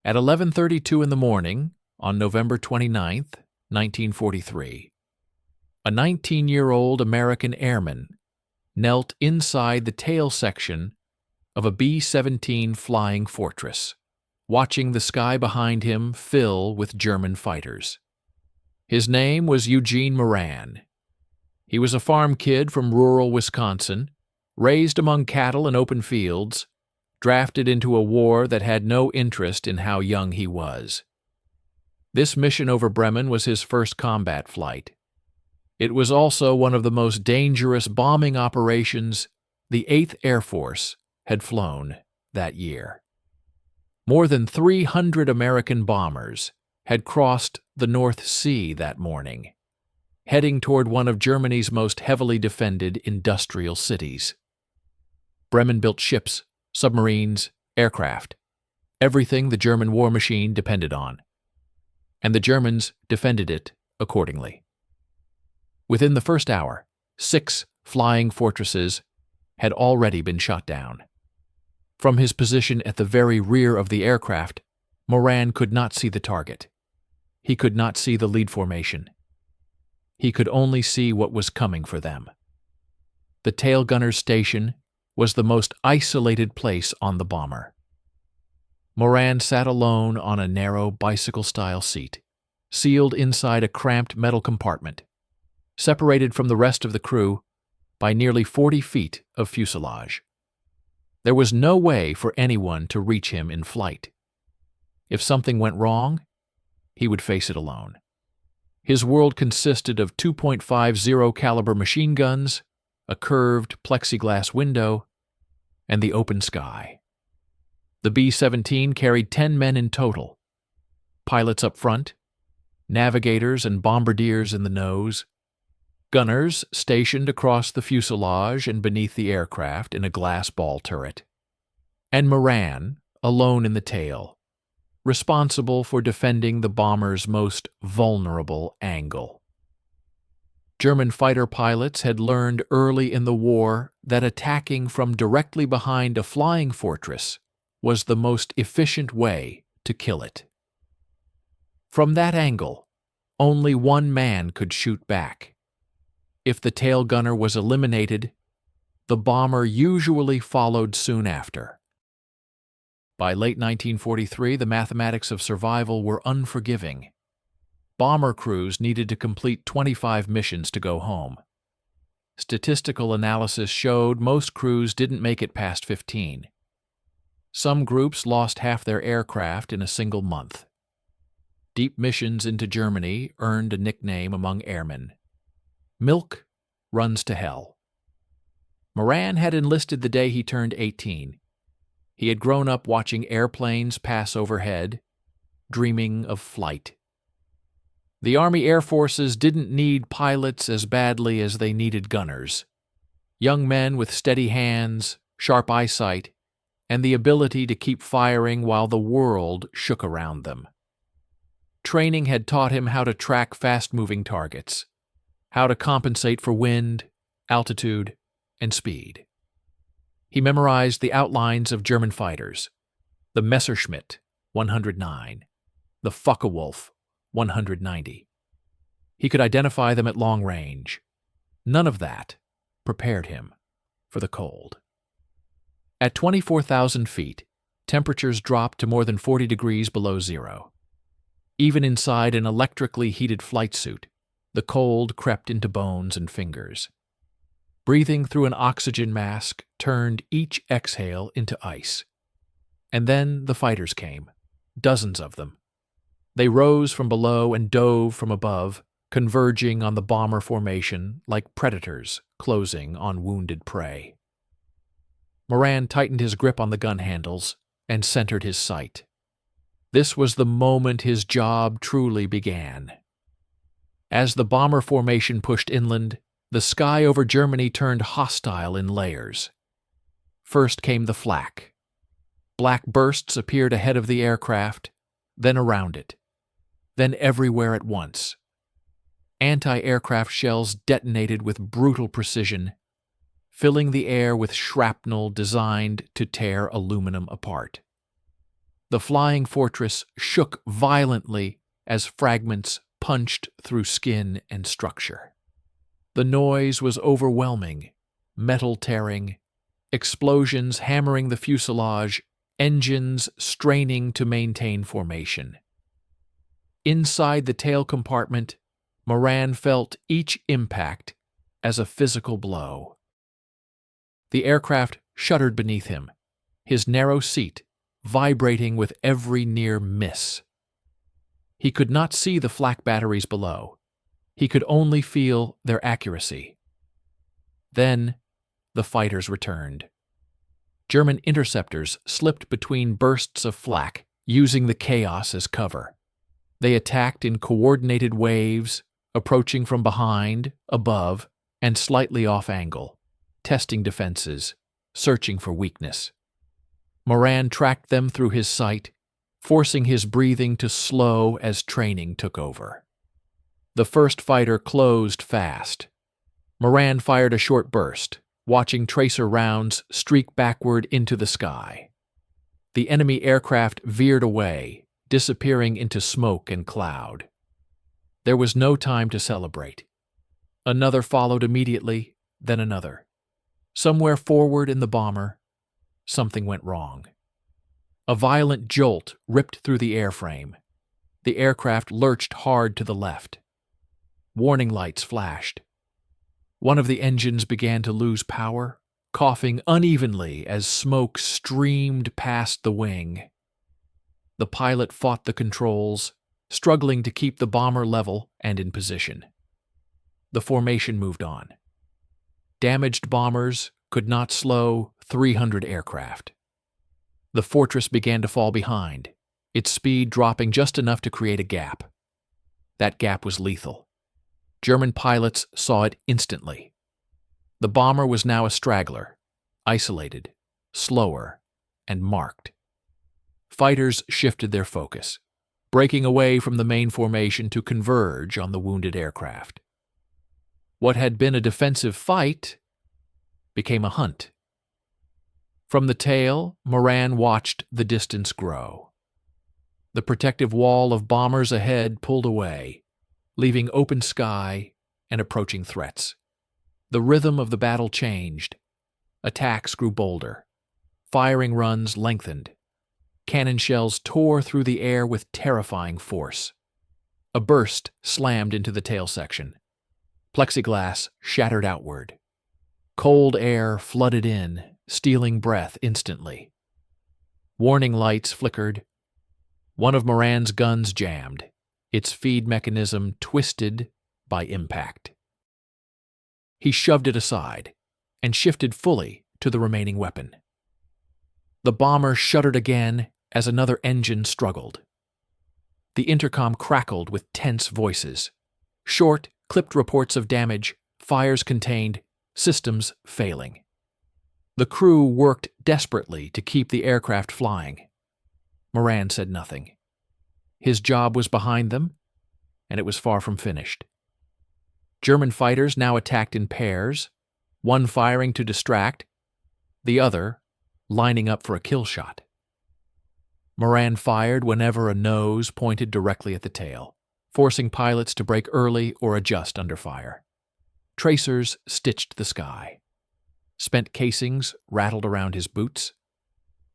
At 11:32 in the morning, on November 29th, 1943, a 19-year-old American airman knelt inside the tail section of a B-17 Flying Fortress, watching the sky behind him fill with German fighters. His name was Eugene Moran. He was a farm kid from rural Wisconsin, raised among cattle and open fields, drafted into a war that had no interest in how young he was. This mission over Bremen was his first combat flight. It was also one of the most dangerous bombing operations the 8th Air Force had flown that year. More than 300 American bombers had crossed the North Sea that morning, heading toward one of Germany's most heavily defended industrial cities. Bremen built ships, submarines, aircraft, everything the German war machine depended on. And the Germans defended it accordingly. Within the first hour, 6 flying fortresses had already been shot down. From his position at the very rear of the aircraft, Moran could not see the target. He could not see the lead formation. He could only see what was coming for them. The tail gunner's station was the most isolated place on the bomber. Moran sat alone on a narrow bicycle-style seat, sealed inside a cramped metal compartment, separated from the rest of the crew by nearly 40 feet of fuselage. There was no way for anyone to reach him in flight. If something went wrong, he would face it alone. His world consisted of 2.50 caliber machine guns, a curved plexiglass window, and the open sky. The B-17 carried 10 men in total, pilots up front, navigators and bombardiers in the nose, gunners stationed across the fuselage and beneath the aircraft in a glass ball turret, and Moran, alone in the tail, responsible for defending the bomber's most vulnerable angle. German fighter pilots had learned early in the war that attacking from directly behind a flying fortress was the most efficient way to kill it. From that angle, only one man could shoot back. If the tail gunner was eliminated, the bomber usually followed soon after. By late 1943, the mathematics of survival were unforgiving. Bomber crews needed to complete 25 missions to go home. Statistical analysis showed most crews didn't make it past 15. Some groups lost half their aircraft in a single month. Deep missions into Germany earned a nickname among airmen: Milk runs to hell. Moran had enlisted the day he turned 18. He had grown up watching airplanes pass overhead, dreaming of flight. The Army Air Forces didn't need pilots as badly as they needed gunners. Young men with steady hands, sharp eyesight, and the ability to keep firing while the world shook around them. Training had taught him how to track fast-moving targets, how to compensate for wind, altitude, and speed. He memorized the outlines of German fighters: the Messerschmitt 109, the Focke-Wulf 190. He could identify them at long range. None of that prepared him for the cold. At 24,000 feet, temperatures dropped to more than 40 degrees below zero. Even inside an electrically heated flight suit, the cold crept into bones and fingers. Breathing through an oxygen mask turned each exhale into ice. And then the fighters came, dozens of them. They rose from below and dove from above, converging on the bomber formation like predators closing on wounded prey. Moran tightened his grip on the gun handles and centered his sight. This was the moment his job truly began. As the bomber formation pushed inland, the sky over Germany turned hostile in layers. First came the flak. Black bursts appeared ahead of the aircraft, then around it, then everywhere at once. Anti-aircraft shells detonated with brutal precision, filling the air with shrapnel designed to tear aluminum apart. The flying fortress shook violently as fragments punched through skin and structure. The noise was overwhelming, metal tearing, explosions hammering the fuselage, engines straining to maintain formation. Inside the tail compartment, Moran felt each impact as a physical blow. The aircraft shuddered beneath him, his narrow seat vibrating with every near miss. He could not see the flak batteries below. He could only feel their accuracy. Then the fighters returned. German interceptors slipped between bursts of flak, using the chaos as cover. They attacked in coordinated waves, approaching from behind, above, and slightly off angle, testing defenses, searching for weakness. Moran tracked them through his sight, forcing his breathing to slow as training took over. The first fighter closed fast. Moran fired a short burst, watching tracer rounds streak backward into the sky. The enemy aircraft veered away, disappearing into smoke and cloud. There was no time to celebrate. Another followed immediately, then another. Somewhere forward in the bomber, something went wrong. A violent jolt ripped through the airframe. The aircraft lurched hard to the left. Warning lights flashed. One of the engines began to lose power, coughing unevenly as smoke streamed past the wing. The pilot fought the controls, struggling to keep the bomber level and in position. The formation moved on. Damaged bombers could not slow 300 aircraft. The fortress began to fall behind, its speed dropping just enough to create a gap. That gap was lethal. German pilots saw it instantly. The bomber was now a straggler, isolated, slower, and marked. Fighters shifted their focus, breaking away from the main formation to converge on the wounded aircraft. What had been a defensive fight became a hunt. From the tail, Moran watched the distance grow. The protective wall of bombers ahead pulled away, leaving open sky and approaching threats. The rhythm of the battle changed. Attacks grew bolder. Firing runs lengthened. Cannon shells tore through the air with terrifying force. A burst slammed into the tail section. Plexiglass shattered outward. Cold air flooded in, stealing breath instantly. Warning lights flickered. One of Moran's guns jammed, its feed mechanism twisted by impact. He shoved it aside and shifted fully to the remaining weapon. The bomber shuddered again as another engine struggled. The intercom crackled with tense voices. Short, clipped reports of damage, fires contained, systems failing. The crew worked desperately to keep the aircraft flying. Moran said nothing. His job was behind them, and it was far from finished. German fighters now attacked in pairs, one firing to distract, the other lining up for a kill shot. Moran fired whenever a nose pointed directly at the tail, forcing pilots to brake early or adjust under fire. Tracers stitched the sky. Spent casings rattled around his boots.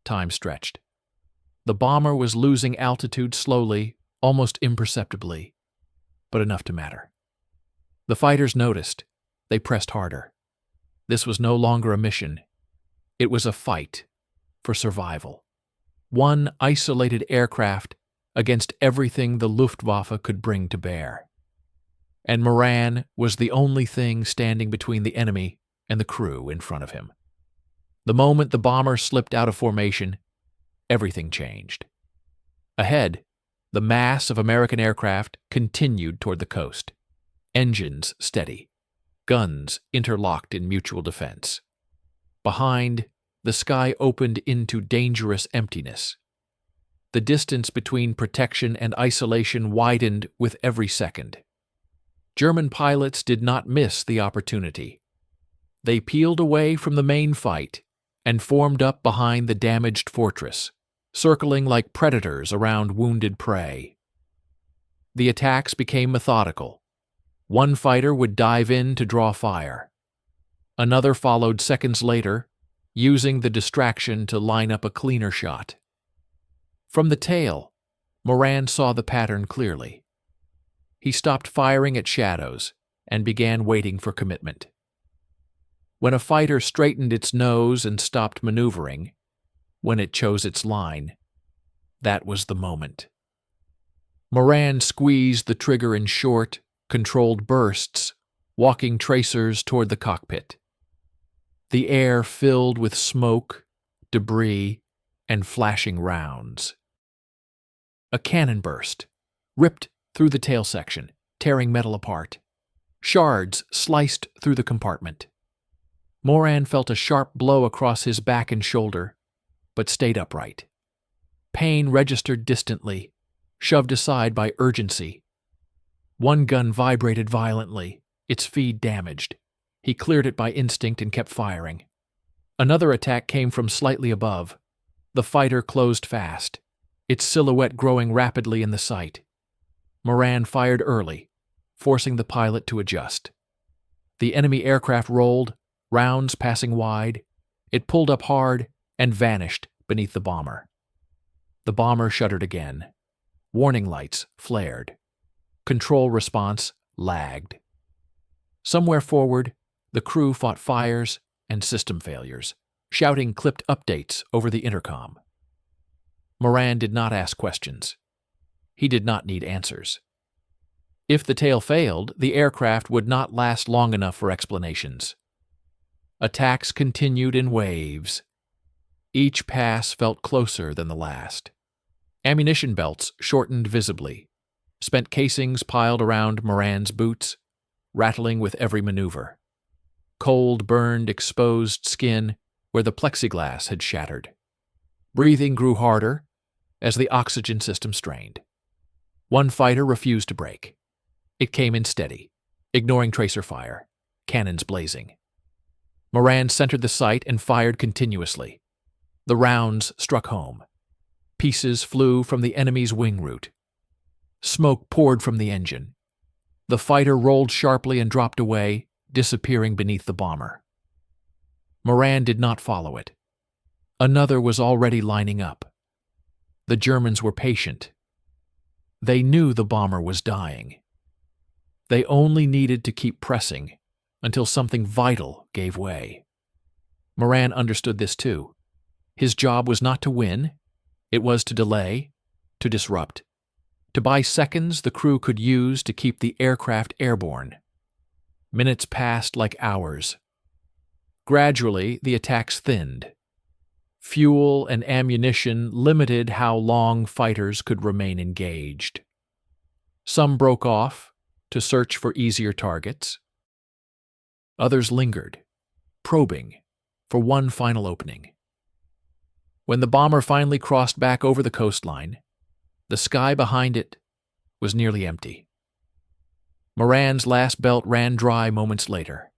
Time stretched. The bomber was losing altitude slowly, almost imperceptibly, but enough to matter. The fighters noticed. They pressed harder. This was no longer a mission. It was a fight for survival. One isolated aircraft against everything the Luftwaffe could bring to bear. And Moran was the only thing standing between the enemy and the crew in front of him. The moment the bomber slipped out of formation, everything changed. Ahead, the mass of American aircraft continued toward the coast. Engines steady, guns interlocked in mutual defense. Behind, the sky opened into dangerous emptiness. The distance between protection and isolation widened with every second. German pilots did not miss the opportunity. They peeled away from the main fight and formed up behind the damaged fortress, circling like predators around wounded prey. The attacks became methodical. One fighter would dive in to draw fire. Another followed seconds later, using the distraction to line up a cleaner shot. From the tail, Moran saw the pattern clearly. He stopped firing at shadows and began waiting for commitment. When a fighter straightened its nose and stopped maneuvering, when it chose its line, that was the moment. Moran squeezed the trigger in short, controlled bursts, walking tracers toward the cockpit. The air filled with smoke, debris, and flashing rounds. A cannon burst, ripped through the tail section, tearing metal apart. Shards sliced through the compartment. Moran felt a sharp blow across his back and shoulder, but stayed upright. Pain registered distantly, shoved aside by urgency. One gun vibrated violently, its feed damaged. He cleared it by instinct and kept firing. Another attack came from slightly above. The fighter closed fast, its silhouette growing rapidly in the sight. Moran fired early, forcing the pilot to adjust. The enemy aircraft rolled, rounds passing wide. It pulled up hard and vanished beneath the bomber. The bomber shuddered again. Warning lights flared. Control response lagged. Somewhere forward, the crew fought fires and system failures, shouting clipped updates over the intercom. Moran did not ask questions. He did not need answers. If the tail failed, the aircraft would not last long enough for explanations. Attacks continued in waves. Each pass felt closer than the last. Ammunition belts shortened visibly. Spent casings piled around Moran's boots, rattling with every maneuver. Cold burned exposed skin where the plexiglass had shattered. Breathing grew harder as the oxygen system strained. One fighter refused to break. It came in steady, ignoring tracer fire, cannons blazing. Moran centered the sight and fired continuously. The rounds struck home. Pieces flew from the enemy's wing root. Smoke poured from the engine. The fighter rolled sharply and dropped away, disappearing beneath the bomber. Moran did not follow it. Another was already lining up. The Germans were patient. They knew the bomber was dying. They only needed to keep pressing until something vital gave way. Moran understood this too. His job was not to win. It was to delay, to disrupt, to buy seconds the crew could use to keep the aircraft airborne. Minutes passed like hours. Gradually, the attacks thinned. Fuel and ammunition limited how long fighters could remain engaged. Some broke off to search for easier targets. Others lingered, probing for one final opening. When the bomber finally crossed back over the coastline, the sky behind it was nearly empty. Moran's last belt ran dry moments later.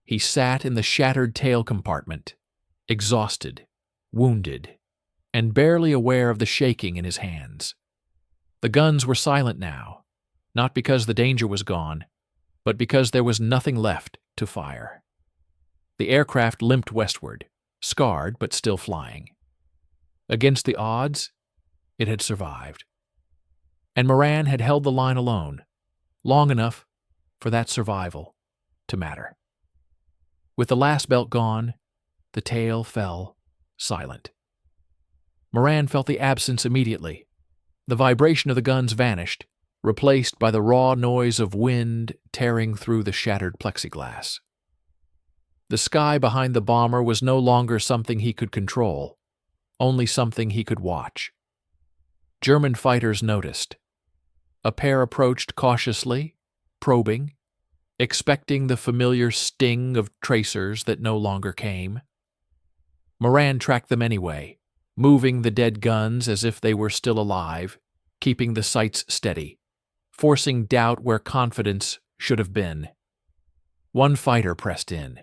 He sat in the shattered tail compartment, exhausted, wounded, and barely aware of the shaking in his hands. The guns were silent now, not because the danger was gone, but because there was nothing left to fire. The aircraft limped westward, scarred but still flying. Against the odds, it had survived. And Moran had held the line alone, long enough for that survival to matter. With the last belt gone, the tail fell silent. Moran felt the absence immediately. The vibration of the guns vanished, replaced by the raw noise of wind tearing through the shattered plexiglass. The sky behind the bomber was no longer something he could control, only something he could watch. German fighters noticed. A pair approached cautiously, probing, expecting the familiar sting of tracers that no longer came. Moran tracked them anyway, moving the dead guns as if they were still alive, keeping the sights steady, forcing doubt where confidence should have been. One fighter pressed in.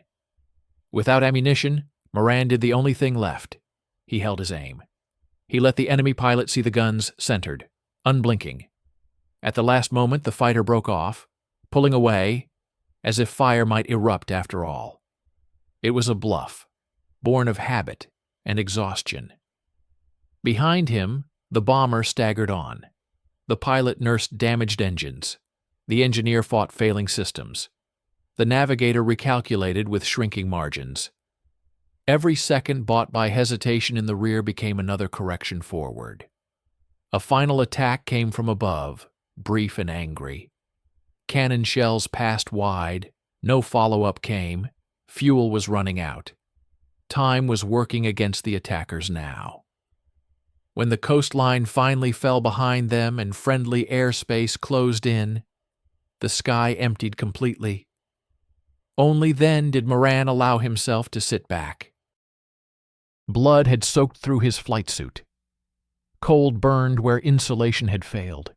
Without ammunition, Moran did the only thing left. He held his aim. He let the enemy pilot see the guns centered, unblinking. At the last moment, the fighter broke off, pulling away, as if fire might erupt after all. It was a bluff, born of habit and exhaustion. Behind him, the bomber staggered on. The pilot nursed damaged engines. The engineer fought failing systems. The navigator recalculated with shrinking margins. Every second bought by hesitation in the rear became another correction forward. A final attack came from above, brief and angry. Cannon shells passed wide, no follow-up came, fuel was running out. Time was working against the attackers now. When the coastline finally fell behind them and friendly airspace closed in, the sky emptied completely. Only then did Moran allow himself to sit back. Blood had soaked through his flight suit. Cold burned where insulation had failed.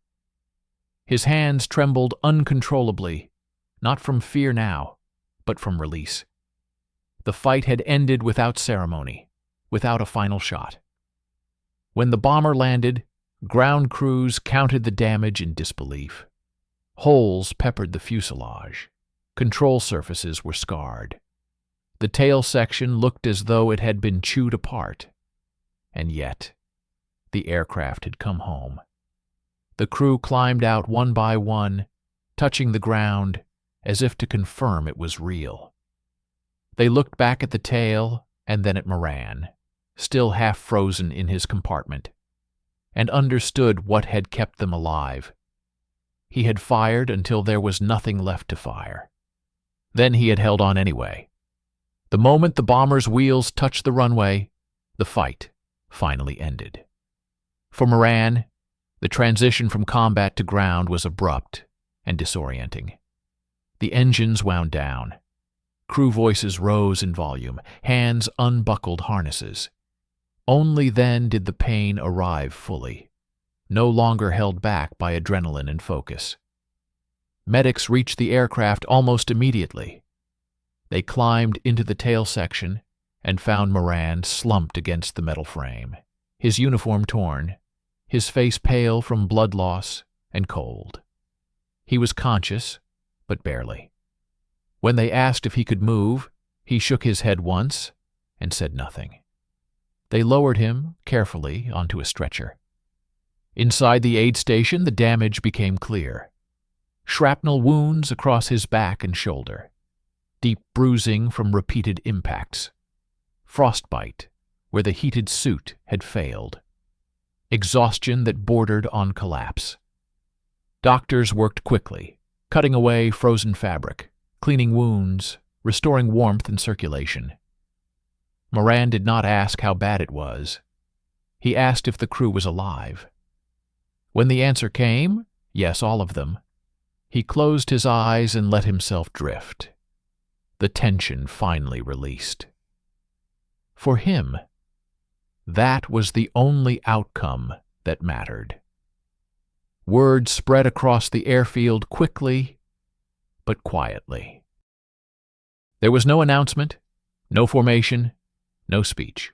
His hands trembled uncontrollably, not from fear now, but from release. The fight had ended without ceremony, without a final shot. When the bomber landed, ground crews counted the damage in disbelief. Holes peppered the fuselage. Control surfaces were scarred. The tail section looked as though it had been chewed apart. And yet, the aircraft had come home. The crew climbed out one by one, touching the ground as if to confirm it was real. They looked back at the tail and then at Moran, still half frozen in his compartment, and understood what had kept them alive. He had fired until there was nothing left to fire. Then he had held on anyway. The moment the bomber's wheels touched the runway, the fight finally ended. For Moran, the transition from combat to ground was abrupt and disorienting. The engines wound down. Crew voices rose in volume. Hands unbuckled harnesses. Only then did the pain arrive fully, no longer held back by adrenaline and focus. Medics reached the aircraft almost immediately. They climbed into the tail section and found Moran slumped against the metal frame, his uniform torn, his face pale from blood loss and cold. He was conscious, but barely. When they asked if he could move, he shook his head once and said nothing. They lowered him carefully onto a stretcher. Inside the aid station, the damage became clear. Shrapnel wounds across his back and shoulder. Deep bruising from repeated impacts. Frostbite where the heated suit had failed. Exhaustion that bordered on collapse. Doctors worked quickly, cutting away frozen fabric, cleaning wounds, restoring warmth and circulation. Moran did not ask how bad it was. He asked if the crew was alive. When the answer came, yes, all of them, he closed his eyes and let himself drift. The tension finally released. For him, that was the only outcome that mattered. Word spread across the airfield quickly, but quietly. There was no announcement, no formation, no speech.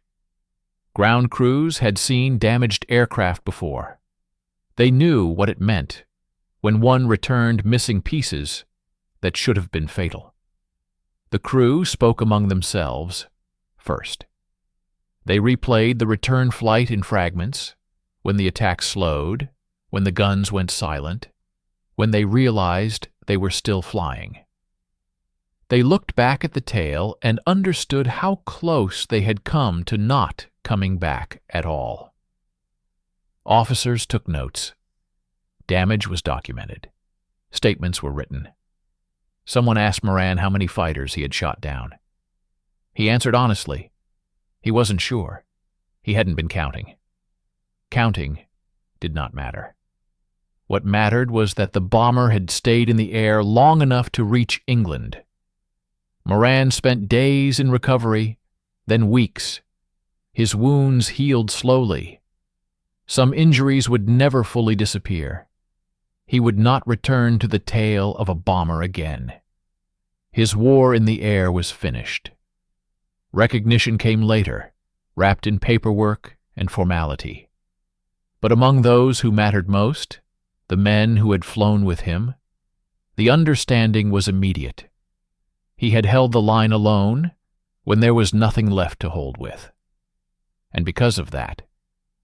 Ground crews had seen damaged aircraft before. They knew what it meant when one returned missing pieces that should have been fatal. The crew spoke among themselves first. They replayed the return flight in fragments, when the attack slowed, when the guns went silent, when they realized they were still flying. They looked back at the tail and understood how close they had come to not coming back at all. Officers took notes. Damage was documented. Statements were written. Someone asked Moran how many fighters he had shot down. He answered honestly. He wasn't sure. He hadn't been counting. Counting did not matter. What mattered was that the bomber had stayed in the air long enough to reach England. Moran spent days in recovery, then weeks. His wounds healed slowly. Some injuries would never fully disappear. He would not return to the tail of a bomber again. His war in the air was finished. Recognition came later, wrapped in paperwork and formality. But among those who mattered most, the men who had flown with him, the understanding was immediate. He had held the line alone when there was nothing left to hold with. And because of that,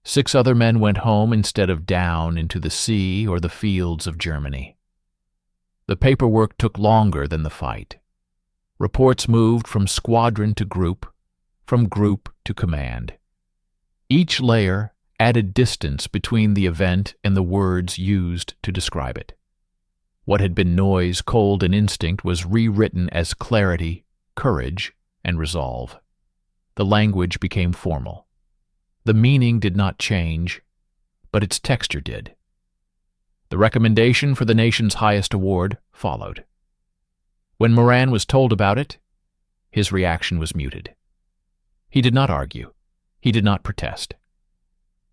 6 other men went home instead of down into the sea or the fields of Germany. The paperwork took longer than the fight. Reports moved from squadron to group, from group to command. Each layer added distance between the event and the words used to describe it. What had been noise, cold, and instinct was rewritten as clarity, courage, and resolve. The language became formal. The meaning did not change, but its texture did. The recommendation for the nation's highest award followed. When Moran was told about it, his reaction was muted. He did not argue. He did not protest.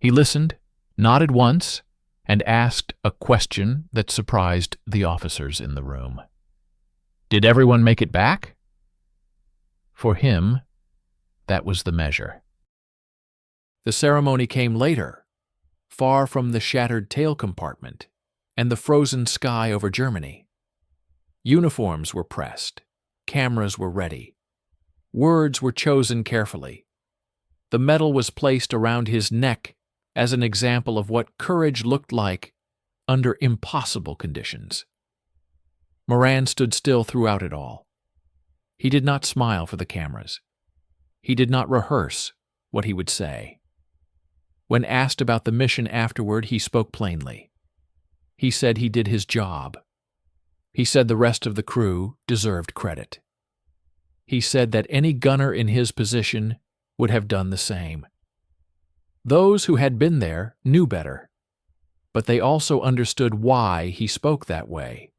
He listened, nodded once, and asked a question that surprised the officers in the room. Did everyone make it back? For him, that was the measure. The ceremony came later, far from the shattered tail compartment and the frozen sky over Germany. Uniforms were pressed, cameras were ready, words were chosen carefully. The medal was placed around his neck as an example of what courage looked like under impossible conditions. Moran stood still throughout it all. He did not smile for the cameras. He did not rehearse what he would say. When asked about the mission afterward, he spoke plainly. He said he did his job. He said the rest of the crew deserved credit. He said that any gunner in his position would have done the same. Those who had been there knew better, but they also understood why he spoke that way.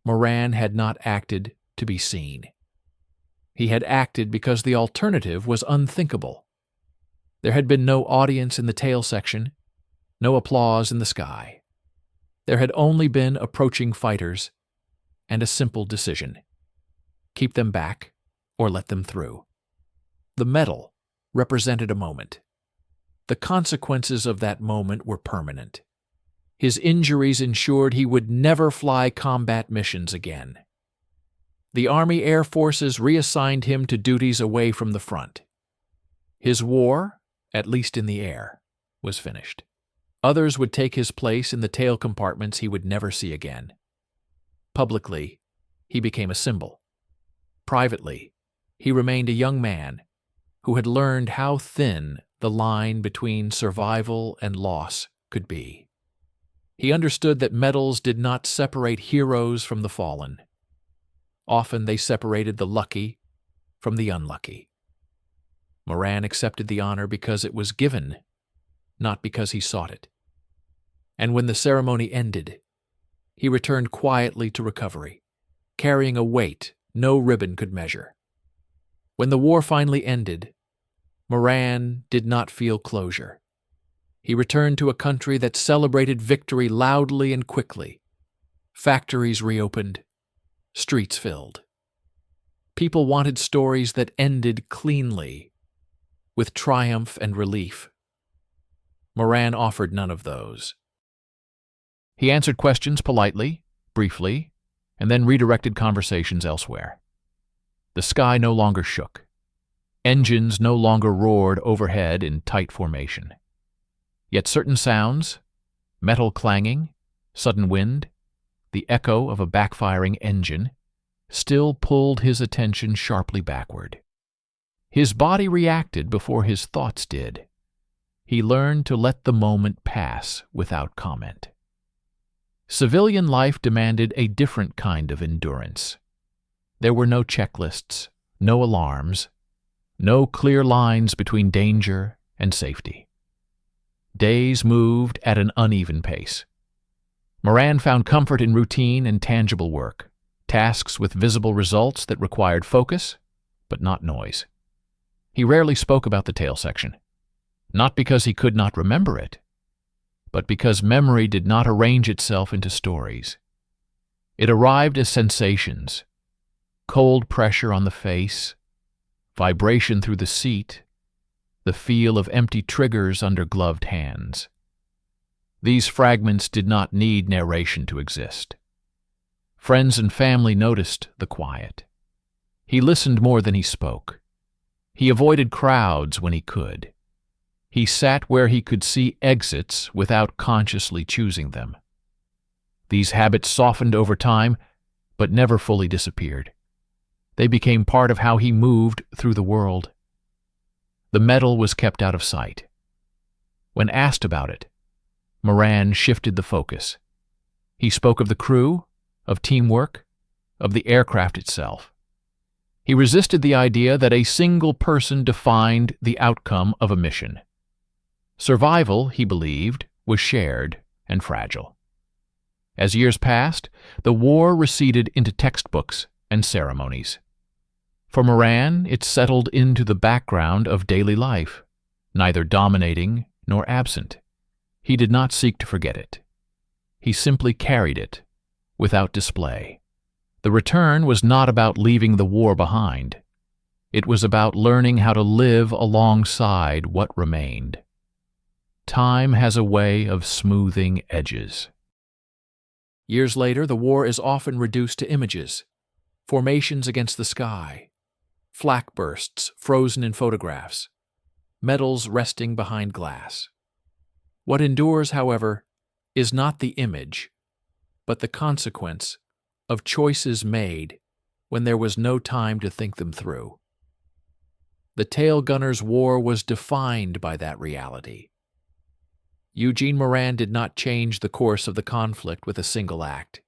Moran had not acted to be seen. He had acted because the alternative was unthinkable. There had been no audience in the tail section, no applause in the sky. There had only been approaching fighters and a simple decision: keep them back or let them through. The medal represented a moment. The consequences of that moment were permanent. His injuries ensured he would never fly combat missions again. The Army Air Forces reassigned him to duties away from the front. His war, at least in the air, was finished. Others would take his place in the tail compartments he would never see again. Publicly, he became a symbol. Privately, he remained a young man who had learned how thin the line between survival and loss could be. He understood that medals did not separate heroes from the fallen. Often they separated the lucky from the unlucky. Moran accepted the honor because it was given, not because he sought it. And when the ceremony ended, he returned quietly to recovery, carrying a weight no ribbon could measure. When the war finally ended, Moran did not feel closure. He returned to a country that celebrated victory loudly and quickly. Factories reopened, streets filled. People wanted stories that ended cleanly, with triumph and relief. Moran offered none of those. He answered questions politely, briefly, and then redirected conversations elsewhere. The sky no longer shook. Engines no longer roared overhead in tight formation. Yet certain sounds, metal clanging, sudden wind, the echo of a backfiring engine, still pulled his attention sharply backward. His body reacted before his thoughts did. He learned to let the moment pass without comment. Civilian life demanded a different kind of endurance. There were no checklists, no alarms, no clear lines between danger and safety. Days moved at an uneven pace. Moran found comfort in routine and tangible work, tasks with visible results that required focus, but not noise. He rarely spoke about the tail section, not because he could not remember it, but because memory did not arrange itself into stories. It arrived as sensations: cold pressure on the face, vibration through the seat, the feel of empty triggers under gloved hands. These fragments did not need narration to exist. Friends and family noticed the quiet. He listened more than he spoke. He avoided crowds when he could. He sat where he could see exits without consciously choosing them. These habits softened over time, but never fully disappeared. They became part of how he moved through the world. The medal was kept out of sight. When asked about it, Moran shifted the focus. He spoke of the crew, of teamwork, of the aircraft itself. He resisted the idea that a single person defined the outcome of a mission. Survival, he believed, was shared and fragile. As years passed, the war receded into textbooks and ceremonies. For Moran, it settled into the background of daily life, neither dominating nor absent. He did not seek to forget it. He simply carried it, without display. The return was not about leaving the war behind. It was about learning how to live alongside what remained. Time has a way of smoothing edges. Years later, the war is often reduced to images, formations against the sky, flak bursts frozen in photographs, medals resting behind glass. What endures, however, is not the image, but the consequence of choices made when there was no time to think them through. The tail gunner's war was defined by that reality. Eugene Moran did not change the course of the conflict with a single act.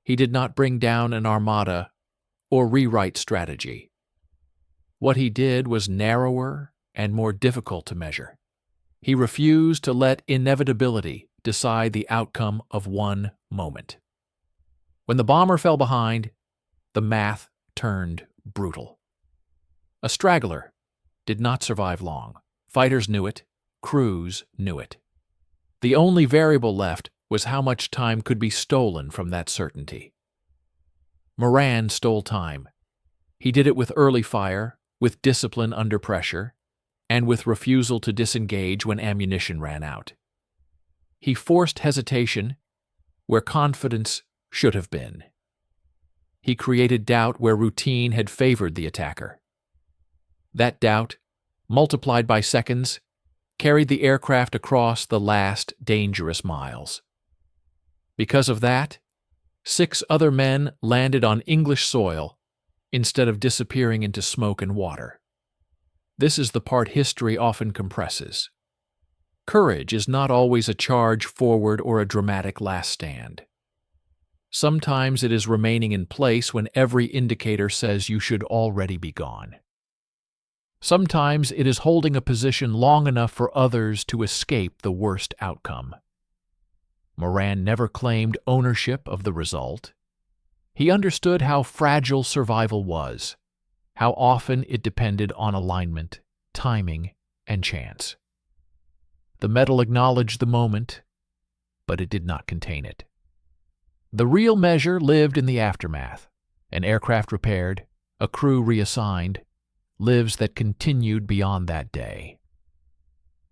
He did not bring down an armada or rewrite strategy. What he did was narrower and more difficult to measure. He refused to let inevitability decide the outcome of one moment. When the bomber fell behind, the math turned brutal. A straggler did not survive long. Fighters knew it. Crews knew it. The only variable left was how much time could be stolen from that certainty. Moran stole time. He did it with early fire, with discipline under pressure, and with refusal to disengage when ammunition ran out. He forced hesitation where confidence should have been. He created doubt where routine had favored the attacker. That doubt, multiplied by seconds, carried the aircraft across the last dangerous miles. Because of that, 6 other men landed on English soil instead of disappearing into smoke and water. This is the part history often compresses. Courage is not always a charge forward or a dramatic last stand. Sometimes it is remaining in place when every indicator says you should already be gone. Sometimes it is holding a position long enough for others to escape the worst outcome. Moran never claimed ownership of the result. He understood how fragile survival was, how often it depended on alignment, timing, and chance. The medal acknowledged the moment, but it did not contain it. The real measure lived in the aftermath, an aircraft repaired, a crew reassigned, lives that continued beyond that day.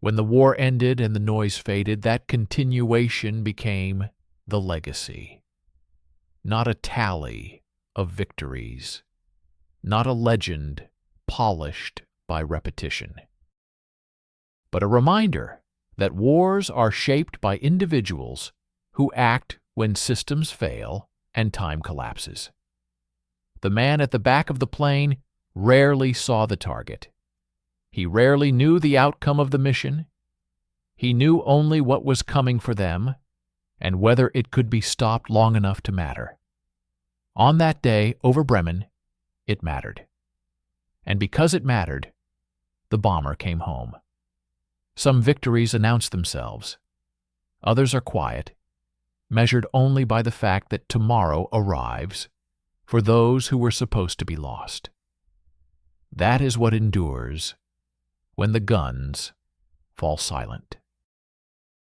When the war ended and the noise faded, that continuation became the legacy. Not a tally of victories, not a legend polished by repetition, but a reminder that wars are shaped by individuals who act when systems fail and time collapses. The man at the back of the plane rarely saw the target. He rarely knew the outcome of the mission. He knew only what was coming for them and whether it could be stopped long enough to matter. On that day, over Bremen, it mattered. And because it mattered, the bomber came home. Some victories announce themselves. Others are quiet, measured only by the fact that tomorrow arrives for those who were supposed to be lost. That is what endures when the guns fall silent.